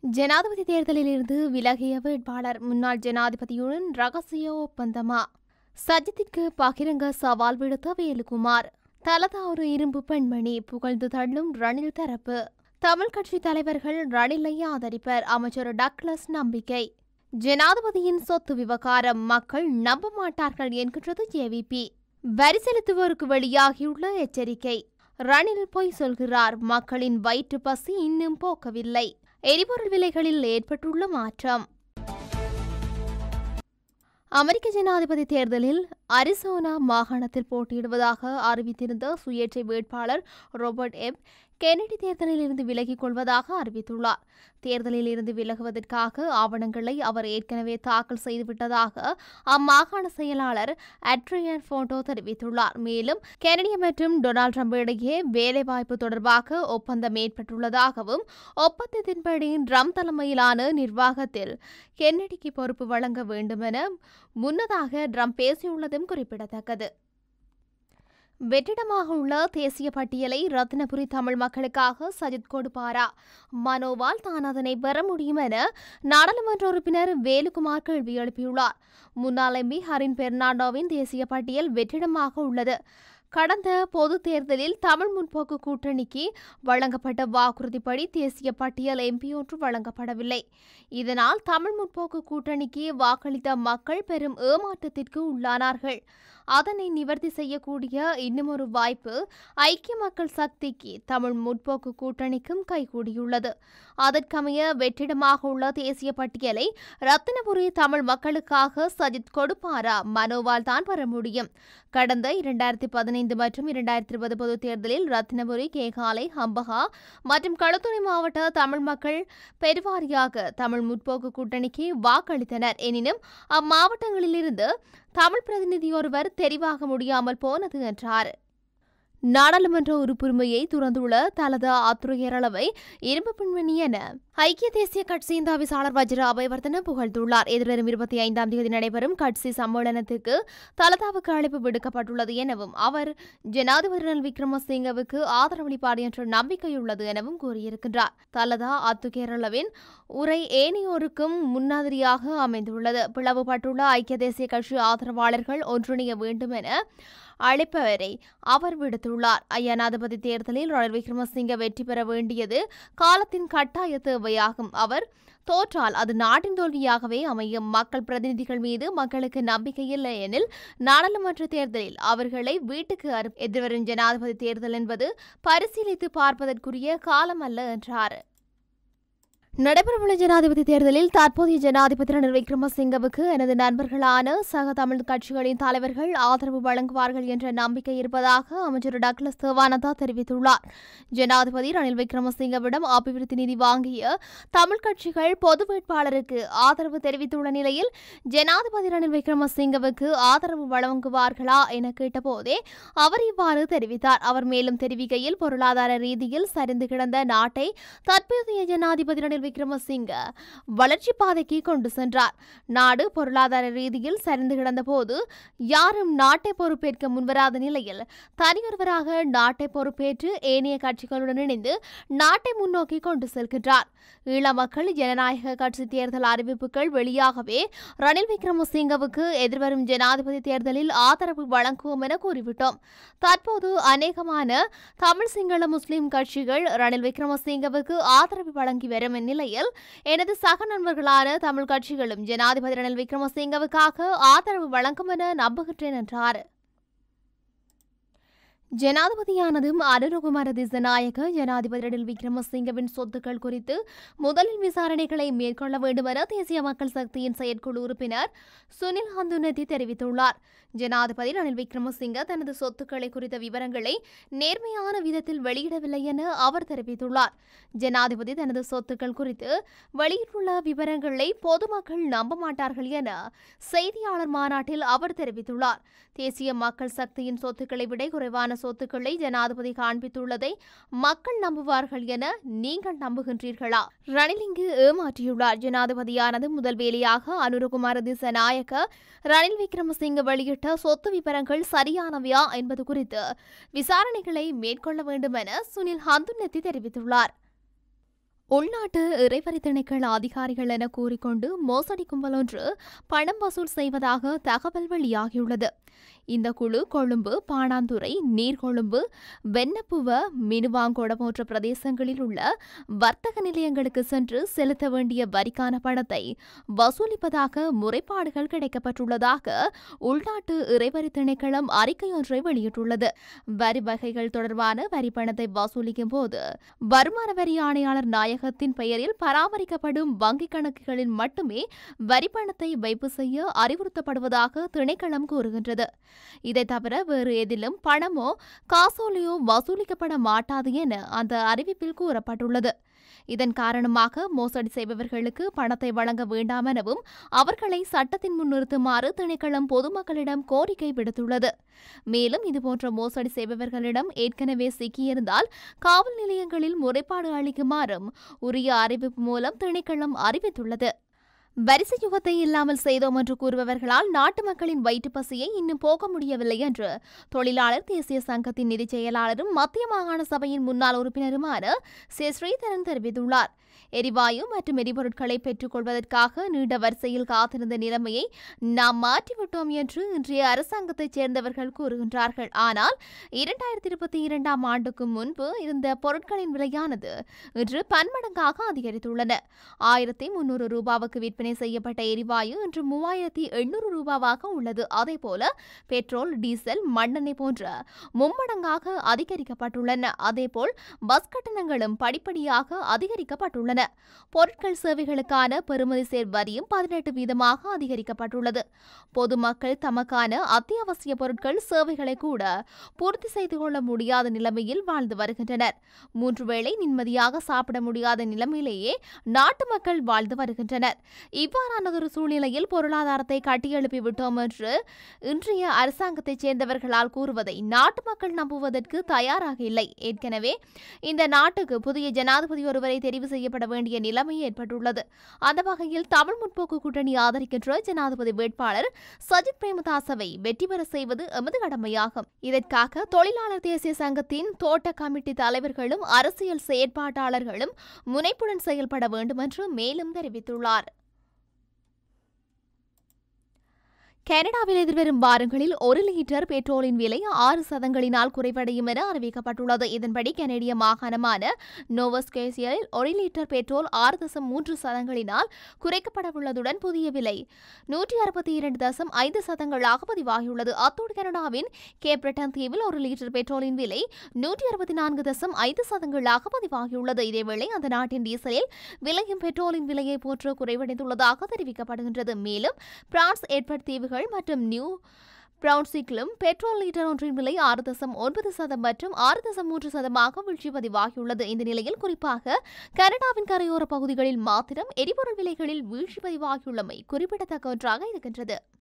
ஜனாதிபதி தேர்தலில் இருந்து விலகிய வேட்பாளர் முன்னாள் ஜனாதிபதியுடன் ரகசிய ஒப்பந்தமா? சஜித்திற்கு பகிரங்க சவால் விடுத்த வேலுக்குமார். தலதா ஒரு இரும்பு பெண்மணி புகழ்ந்து தள்ளும் ரணில் தரப்பு. தமிழ் கட்சி தலைவர்கள் ரணிலை ஆதரிப்பர். அமைச்சர் டக்ளஸ் நம்பிக்கை. ஜனாதிபதியின் சொத்து விவகாரம் மக்கள் நம்ப மாட்டார்கள் என்கின்றது ஜேவிபி. வரி செலுத்துவோருக்கு வெளியாகியுள்ள எச்சரிக்கை. ரணில் பொய் சொல்கிறார், மக்களின் வயிற்று பசி இன்னும் போக்கவில்லை. எரிபொருள் விலைகளில் ஏற்பட்டுள்ள மாற்றம். அமெரிக்க ஜனாதிபதி தேர்தலில் அரிசோனா மாகாணத்தில் போட்டியிடுவதாக அறிவித்திருந்த சுயேட்சை வேட்பாளர் ரோபர்ட் எப் கென்னடி தேர்தலில் இருந்து விலகிக் கொள்வதாக அறிவித்துள்ளார். தேர்தலில் இருந்து விலகுவதற்காக ஆவணங்களை அவர் ஏற்கனவே தாக்கல் செய்துவிட்டதாக அம்மாகாண செயலாளர் அட்ரியன் போண்டோ தெரிவித்துள்ளார். மேலும் கென்னடி மற்றும் டொனால்ட் ட்ரம்ப் இடையே வேலைவாய்ப்பு தொடர்பாக ஒப்பந்தம் ஏற்பட்டுள்ளதாகவும் ஒப்பந்தத்தின்படி ட்ரம்ப் தலைமையிலான நிர்வாகத்தில் கென்னடிக்கு பொறுப்பு வழங்க வேண்டும் என முன்னதாக ட்ரம்ப் பேசியுள்ளதும் குறிப்பிடத்தக்கது. வெற்றிடமாக உள்ள தேசிய பட்டியலை ரத்தினபுரி தமிழ் மக்களுக்காக சஜித் கொடுப்பாரா? மனோவால் தான் அதனை பெற முடியும் என நாடாளுமன்ற உறுப்பினர் வேலுக்குமார் கேள்வி எழுப்பியுள்ளார். முன்னாள் எம்பி ஹரின் பெர்னாண்டோவின் தேசிய பட்டியல் வெற்றிடமாக உள்ளது. கடந்த பொது தேர்தலில் தமிழ் முற்போக்கு கூட்டணிக்கு வழங்கப்பட்ட வாக்குறுதிப்படி தேசிய பட்டியல் எம்பி ஒன்று வழங்கப்படவில்லை. இதனால் தமிழ் முற்போக்கு கூட்டணிக்கு வாக்களித்த மக்கள் பெரும் ஏமாற்றத்திற்கு உள்ளானார்கள். அதனை நிவர்த்தி செய்யக்கூடிய இன்னுமொரு வாய்ப்பு ஐக்கிய மக்கள் சக்திக்கு தமிழ் முற்போக்கு கூட்டணிக்கும் கைகூடியுள்ளது. அதற்கமைய வெற்றிடமாக உள்ள தேசிய பட்டியலை ரத்தினபுரி தமிழ் மக்களுக்காக சஜித் கொடுப்பாரா? மனோவால் தான் பெற முடியும். கடந்த 2015 மற்றும் 2020 பொது தேர்தலில் ரத்தினபுரி, கேகாலை, ஹம்பகா மற்றும் களுத்துறை மாவட்ட தமிழ் மக்கள் பெருவாரியாக தமிழ் முற்போக்கு கூட்டணிக்கு வாக்களித்தனர். எனினும் அம்மாவட்டங்களிலிருந்து தமிழ் பிரதிநிதி ஒருவர் தெரிவாக முடியாமல் போனது என்றார். நாடாளுமன்ற உறுப்புரிமையை துறந்துள்ள தலதா அத்துரையரளவை இரும்பு பெண்மணி என ஐக்கிய தேசிய கட்சியின் தவிசாளர் வஜ்ர அபயவர்தன புகழ்ந்துள்ளார். எதிர்வரும் 25ஆம் தேதி நடைபெறும் கட்சி சம்மேளனத்துக்கு தலதாவுக்கு அழைப்பு விடுக்கப்பட்டுள்ளது எனவும் அவர் ஜனாதிபதி ரணில் விக்ரமசிங்கவுக்கு ஆதரவளிப்பார் என்ற நம்பிக்கையுள்ளது எனவும் கூறியிருக்கின்றார். தலதா அத்துகேரளவின் உரை ஏனையோருக்கும் முன்மாதிரியாக அமைந்துள்ளது. பிளவுபட்டுள்ள ஐக்கிய தேசிய கட்சி ஆதரவாளர்கள் ஒன்றிணைய வேண்டும் என அழைப்பவரை அவர் விடுத்துள்ளார். ஜனாதிபதி தேர்தலில் ரணில் விக்ரமசிங்க வெற்றி பெற வேண்டியது காலத்தின் கட்டாய தேவையாகும். அவர் தோற்றால் அது நாட்டின் தோல்வியாகவே அமையும். மக்கள் பிரதிநிதிகள் மீது மக்களுக்கு நம்பிக்கை இல்லை எனில் நாடாளுமன்ற தேர்தலில் அவர்களை வீட்டுக்கு எதிர்வரும் ஜனாதிபதி தேர்தல் என்பது பரிசீலித்து பார்ப்பதற்குரிய காலம் அல்ல என்றார். நடைபெறவுள்ள ஜனாதிபதி தேர்தலில் தற்போதைய ஜனாதிபதி ரணில் விக்ரமசிங்கவுக்கு எனது நண்பர்களான சக தமிழ் கட்சிகளின் தலைவர்கள் ஆதரவு வழங்குவார்கள் என்ற நம்பிக்கை இருப்பதாக அமைச்சர் டக்ளஸ் தேவானந்தா தெரிவித்துள்ளார். ஜனாதிபதி ரணில் விக்ரமசிங்கவிடம் அபிவிருத்தி நிதி வாங்கிய தமிழ் கட்சிகள் பொது வேட்பாளருக்கு ஆதரவு தெரிவித்துள்ள நிலையில் ஜனாதிபதி ரணில் விக்ரமசிங்கவுக்கு ஆதரவு வழங்குவார்களா என கேட்டபோதே அவர் இவ்வாறு தெரிவித்தார். அவர் மேலும் தெரிவிக்கையில், பொருளாதார ரீதியில் சரிந்து கிடந்த நாட்டை தற்போதைய ஜனாதிபதி ரணில் விக்ரமசிங்க வளர்ச்சி பாதைக்கு கொண்டு சென்றார். நாடு பொருளாதார ரீதியில் சரிந்து கிடந்த போது யாரும் நாட்டை பொறுப்பேற்க முன்வராத நிலையில் தனியொருவராக நாட்டை பொறுப்பேற்று ஏனைய கட்சிகளுடன் இணைந்து நாட்டை முன்னோக்கி கொண்டு செல்கின்றார். ஈழ மக்கள் ஜனநாயக கட்சி தேர்தல் அறிவிப்புகள் வெளியாகவே ரணில் விக்ரமசிங்கவுக்கு எதிர்வரும் ஜனாதிபதி தேர்தலில் ஆதரவு வழங்குவோம் என கூறிவிட்டோம். தற்போது அநேகமான தமிழ் சிங்கள முஸ்லிம் கட்சிகள் ரணில் விக்ரமசிங்கவுக்கு ஆதரவு வழங்கி வரும் நிலையில் எனது சக நண்பர்களான தமிழ் கட்சிகளும் ஜனாதிபதி ரணில் விக்ரமசிங்கவுக்காக ஆதரவு வழங்கும் என நம்புகின்றேன் என்றார். ஜனாதிபதியானதும் அனுரகுமார திசாநாயக்க ஜனாதிபதி ரணில் விக்ரமசிங்கவின் சொத்துக்கள் குறித்து முதலில் விசாரணைகளை மேற்கொள்ள வேண்டும் என தேசிய மக்கள் சக்தியின் செயற்குழு உறுப்பினர் சுனில் ஹந்துனதி தெரிவித்துள்ளார். ஜனாதிபதி ரணில் விக்ரமசிங்க தனது சொத்துக்களை குறித்த விவரங்களை நேர்மையான விதத்தில் வெளியிடவில்லை என அவர் தெரிவித்துள்ளார். ஜனாதிபதி தனது சொத்துக்கள் குறித்து வெளியிட்டுள்ள விவரங்களை பொதுமக்கள் நம்ப மாட்டார்கள் என செய்தியாளர் மாநாட்டில் அவர் தெரிவித்துள்ளார். தேசிய மக்கள் சக்தியின் சொத்துக்களை விட குறைவான சொத்துக்களை ஜனாதிபதி காண்பித்துள்ளதை மக்கள் நம்புவார்கள் என நீங்கள் நம்புகின்றீர்களா? ரணில் இங்கு ஏமாற்றியுள்ளார். ஜனாதிபதியானது முதல் வேலையாக அனுரகுமார திசாநாயக்க ரணில் விக்ரமசிங்க வெளியிட்ட சொத்து விவரங்கள் சரியானவையா என்பது குறித்து விசாரணைகளை மேற்கொள்ள வேண்டும் என சுனில் ஹந்துனத்தி தெரிவித்துள்ளார். உள்நாட்டு இறைவரி திணைக்கள அதிகாரிகள் என கூறிக்கொண்டு மோசடி கும்பல் ஒன்று பணம் வசூல் செய்வதாக தகவல் வெளியாகியுள்ளது. இந்த குழு கொழும்பு, பாணாந்துறை, நீர்கொழும்பு, வெண்ணப்புவ, மினுவாங்கொட போன்ற பிரதேசங்களில் உள்ள வர்த்தக நிலையங்களுக்கு சென்று செலுத்த வேண்டிய வரிக்கான பணத்தை வசூலிப்பதாக முறைப்பாடுகள் கிடைக்கப்பட்டுள்ளதாக உள்நாட்டு இறைவரி திணைக்களம் அறிக்கையொன்றை வெளியிட்டுள்ளது. வரி வகைகள் தொடர்பான வரி பணத்தை வசூலிக்கும் போது வருமான வரி ஆணையாளர் நாயகத்தின் பெயரில் பராமரிக்கப்படும் வங்கிக் கணக்குகளில் மட்டுமே வரிப்பணத்தை வைப்பு செய்ய அறிவுறுத்தப்படுவதாக திணைக்களம் கூறுகின்றது. இதை தவிர வேறு எதிலும் பணமோ காசோலையோ வசூலிக்கப்பட மாட்டாது என அந்த அறிவிப்பில் கூறப்பட்டுள்ளது. இதன் காரணமாக மோசடி செய்பவர்களுக்கு பணத்தை வழங்க வேண்டாம் எனவும் அவர்களை சட்டத்தின் முன் நிறுத்துமாறு திணைக்களம் பொதுமக்களிடம் கோரிக்கை விடுத்துள்ளது. மேலும் இதுபோன்ற மோசடி செய்பவர்களிடம் ஏற்கனவே சிக்கியிருந்தால் காவல் நிலையங்களில் முறைப்பாடு அளிக்குமாறும் உரிய அறிவிப்பு மூலம் திணைக்களம் அறிவித்துள்ளது. வரிசை யுகத்தை இல்லாமல் செய்தோம் என்று கூறுபவர்களால் நாட்டு மக்களின் வயிற்றுப்பசியை இன்னும் போக முடியவில்லை என்று தொழிலாளர் தேசிய சங்கத்தின் நிதிச் செயலாளரும் மத்திய மாகாண சபையின் முன்னாள் உறுப்பினருமான ஸ்ரீதரன் தெரிவித்துள்ளார். எரிவாயு மற்றும் எரிபொருட்களை பெற்றுக் கொள்வதற்காக நீண்ட வரிசையில் காத்திருந்த நிலைமையை நாம் மாற்றிவிட்டோம் என்று இன்றைய அரசாங்கத்தைச் சேர்ந்தவர்கள் கூறுகின்றார்கள். ஆனால் 2022 ஆண்டுக்கு முன்பு இருந்த பொருட்களின் விலையானது இன்று பன்மடங்காக அதிகரித்துள்ளன. 1300 ரூபாவுக்கு விற்பனை செய்யப்பட்ட எரிவாயு இன்று 3800 ரூபாவாக உள்ளது. அதேபோல பெட்ரோல், டீசல், மண்ணெண்ணெய் போன்ற மும்மடங்காக அதிகரிக்கப்பட்டுள்ளன. அதேபோல் பஸ் கட்டணங்களும் படிப்படியாக அதிகரிக்கப்பட்டுள்ளன. பொருட்கள் சேவைகளுக்கான பெறுமதி சேர் வரியும் 18% அதிகரிக்கப்பட்டுள்ளது. பொதுமக்கள் தமக்கான அத்தியாவசிய பொருட்கள் சேவைகளை கூட பூர்த்தி செய்து கொள்ள முடியாத நிலைமையில் வாழ்ந்து வருகின்றனர். 3 வேளை நிம்மதியாக சாப்பிட முடியாத நிலைமையிலேயே நாட்டு மக்கள் வாழ்ந்து வருகின்றனர். இவ்வாறானதொரு சூழ்நிலையில் பொருளாதாரத்தை கட்டியெழுப்பி விட்டோம் என்று இன்றைய அரசாங்கத்தைச் சேர்ந்தவர்களால் கூறுவதை நாட்டு மக்கள் நம்புவதற்கு தயாராக இல்லை. ஏற்கனவே இந்த நாட்டுக்கு புதிய ஜனாதிபதி ஒருவரை தெரிவு செய்யப்பட வேண்டிய நிலைமை ஏற்பட்டுள்ளது. அந்த வகையில் தமிழ் முற்போக்கு கூட்டணி ஆதரிக்கின்ற ஜனாதிபதி வேட்பாளர் சஜித் பிரேமதாசவை வெற்றி பெற செய்வது எமது கடமையாகும். இதற்காக தொழிலாளர் தேசிய சங்கத்தின் தோட்ட கமிட்டி தலைவர்களும் அரசியல் செயற்பாட்டாளர்களும் முனைப்புடன் செயல்பட வேண்டும் என்று மேலும் தெரிவித்துள்ளார். கனடாவில் எதிர்வரும் வாரங்களில் 1 லிட்டர் பெட்ரோலின் விலை 6% குறைவடையும் என அறிவிக்கப்பட்டுள்ளது. இதன்படி கனடிய மாகாணமான நோவா ஸ்கோஷியாவில் 1 லிட்டர் பெட்ரோல் 6.3% குறைக்கப்படவுள்ளதுடன் புதிய விலை 162.5% பதிவாகியுள்ளது. அத்தோடு கனடாவின் கேப் பிரிட்டன் தீவில் 1 லிட்டர் பெட்ரோலின் விலை 164.5% பதிவாகியுள்ளது. இதேவேளை அந்த நாட்டின் டீசலில் விலையும் பெட்ரோலின் விலையை போன்று குறைவடைந்துள்ளதாக தெரிவிக்கப்படுகின்றது. மேலும் பிரான்ஸ் ஏற்பட் தீவுகள் மற்றும் நியூ பிரவுன்சிக்கிலும் பெட்ரோல் லிட்டர் ஒன்றின் விலை 6.9% மற்றும் 6.3% வீழ்ச்சி பதிவாகியுள்ளது. இந்த நிலையில் குறிப்பாக கனடாவின் கரையோர பகுதிகளில் மாத்திரம் எரிபொருள் விலைகளில் வீழ்ச்சி பதிவாகியுள்ளமை குறிப்பிடத்தக்க ஒன்றாக இருக்கின்றது.